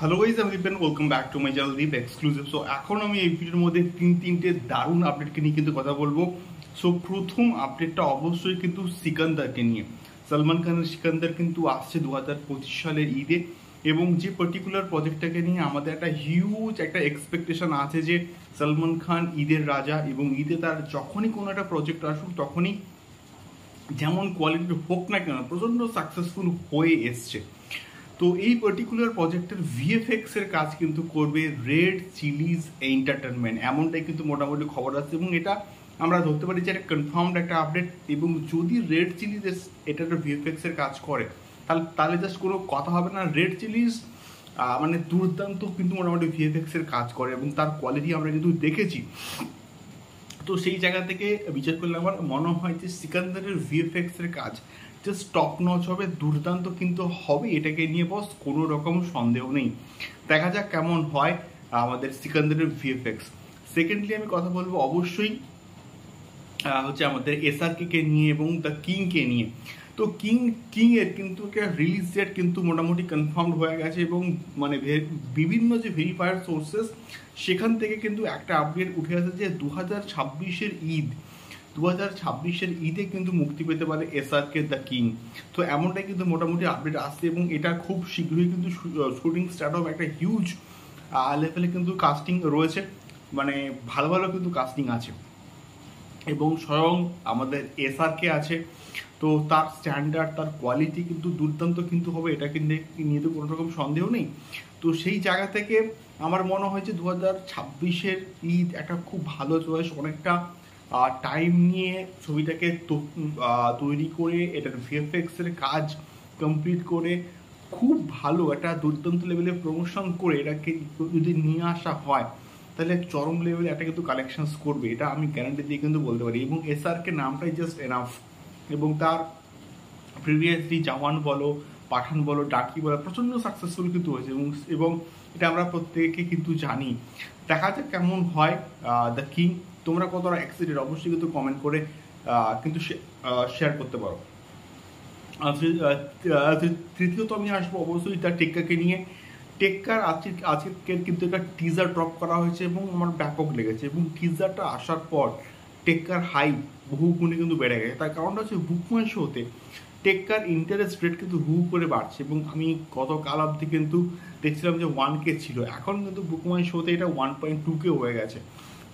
Hello guys, আমি Dipen. Welcome back to my channel Deep exclusive. So এখন আমি এই ভিডিওর মধ্যে তিনটে দারুণ আপডেটকে নিয়ে কিন্তু কথা বলবো। সো প্রথম আপডেটটা অবশ্যই কিন্তু সিকান্দারকে নিয়ে। সলমান খানের সিকান্দার কিন্তু আসছে 2025 সালের ঈদে, এবং যে পার্টিকুলার প্রজেক্টটাকে নিয়ে আমাদের একটা হিউজ একটা এক্সপেকটেশন আছে যে সলমান খান ঈদের রাজা, এবং ঈদে তার যখনই কোনো একটা প্রজেক্ট আসুক তখনই যেমন কোয়ালিটির হোক না কেন প্রচণ্ড সাকসেসফুল হয়ে এসছে। তো এই পার্টিকুলার প্রজেক্টের ভিএফএক্স এর কাজ কিন্তু করবে রেড চিলিজ এন্টারটেনমেন্ট, এমনটাই কিন্তু মোটামুটি খবর আছে, এবং এটা আমরা ধরতে পারি যে একটা কনফার্মড একটা আপডেট। এবং যদি রেড চিলিজ এটা একটা ভিএফএক্স এর কাজ করে তাহলে জাস্ট কোনো কথা হবে না। রেড চিলিজ মানে দুর্দান্ত কিন্তু মোটামুটি ভিএফএক্স এর কাজ করে, এবং তার কোয়ালিটি আমরা কিন্তু দেখেছি। তো সেই জায়গা থেকে বিচার করলে আমার মনে হয় যে সিকান্দারের ভিএফএক্স এর কাজ জাস্ট টপ নচ হবে, দুর্দান্ত কিন্তু হবে। এটাকে নিয়ে বস কোনো রকম সন্দেহ নেই। দেখা যাক কেমন হয় আমাদের সিকান্দারের ভিএফএক্স। সেকেন্ডলি আমি কথা বলবো অবশ্যই হচ্ছে আমাদের এসআরকে কে নিয়ে এবং দ্য কিং কে নিয়ে। তো কিং এর কিন্তু একটা রিলিজ ডেট কিন্তু মোটামুটি কনফার্ম হয়ে গেছে, এবং মানে বিভিন্ন যে ভেরিফায়ার সোর্সেস সেখান থেকে কিন্তু একটা আপডেট উঠে আসে যে 2026-এর ঈদ 2026-এর ঈদে কিন্তু মুক্তি পেতে পারে এসআরকে দ্য কিং। তো এমনটাই কিন্তু মোটামুটি আপডেট আসছে, এবং এটা খুব শীঘ্রই কিন্তু শুটিং স্টার্ট হবে। একটা হিউজ লেভেলে কিন্তু কাস্টিং রয়েছে, মানে ভালো ভালো কিন্তু কাস্টিং আছে, এবং স্বয়ং আমাদের এসআরকে আছে। তো তার স্ট্যান্ডার্ড, তার কোয়ালিটি কিন্তু দুর্দান্ত কিন্তু হবে, এটা কিন্তু নিয়ে তো কোনো রকম সন্দেহ নেই। তো সেই জায়গা থেকে আমার মনে হয় যে 2026-এর ঈদ একটা খুব ভালো চয়েস। অনেকটা টাইম নিয়ে ছবিটাকে তৈরি করে এটার ভিএফএক্স এর কাজ কমপ্লিট করে খুব ভালো একটা দুর্দান্ত লেভেলে প্রমোশন করে এটাকে যদি নিয়ে আসা হয় তাহলে চরম লেভেলে একটা কিন্তু কালেকশনস করবে, এটা আমি গ্যারান্টি দিয়ে কিন্তু বলতে পারি। এবং এসআরকে নামটাই জাস্ট এনাফ, এবং তার প্রিভিয়াসলি জওয়ান বলো, পাঠান বলো, ডাকি বলো প্রচণ্ড সাকসেসফুল কিন্তু হয়েছে, এবং এটা আমরা প্রত্যেকে কিন্তু জানি। দেখা যাক কেমন হয় দ্য কিং। তোমরা কতটা এক্সাইটেড অবশ্যই কিন্তু কমেন্ট করে কিন্তু শেয়ার করতে পারো। তৃতীয়ত আমি আসবো অবশ্যই তার টেক্কাকে নিয়ে। টেক্কার আজকের কিন্তু একটা টিজার ড্রপ করা হয়েছে, এবং আমার ব্যাপক লেগেছে, এবং টিজারটা আসার পর টেক্কার হাই বহু গুণে কিন্তু বেড়ে গেছে। তার কারণটা হচ্ছে বুকমাই শোতে টেক্কার ইন্টারেস্ট রেট কিন্তু করে বাড়ছে, এবং আমি গতকাল অবধি কিন্তু দেখছিলাম যে 1K ছিল, এখন কিন্তু বুকমাই শোতে এটা 1.2K হয়ে গেছে।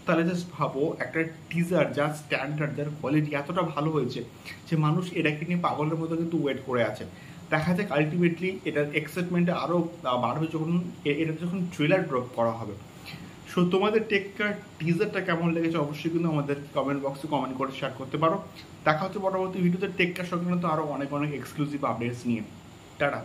তাহলে জাস্ট ভাবো একটা টিজার যার স্ট্যান্ডার্ড, যার কোয়ালিটি এতটা ভালো হয়েছে যে মানুষ এটাকে নিয়ে পাগলের মতো কিন্তু ওয়েট করে আছে। দেখা যাক আলটিমেটলি এটার এক্সাইটমেন্টটা আরও বাড়বে এটা যখন ট্রেলার ড্রপ করা হবে। সো তোমাদের টেক্কার টিজারটা কেমন লেগেছে অবশ্যই কিন্তু আমাদের কমেন্ট বক্সে কমেন্ট করে শেয়ার করতে পারো। দেখা হচ্ছে পরবর্তী ভিডিওতে টেক্কার সংক্রান্ত আরও অনেক অনেক এক্সক্লুসিভ আপডেটস নিয়ে। টাটা।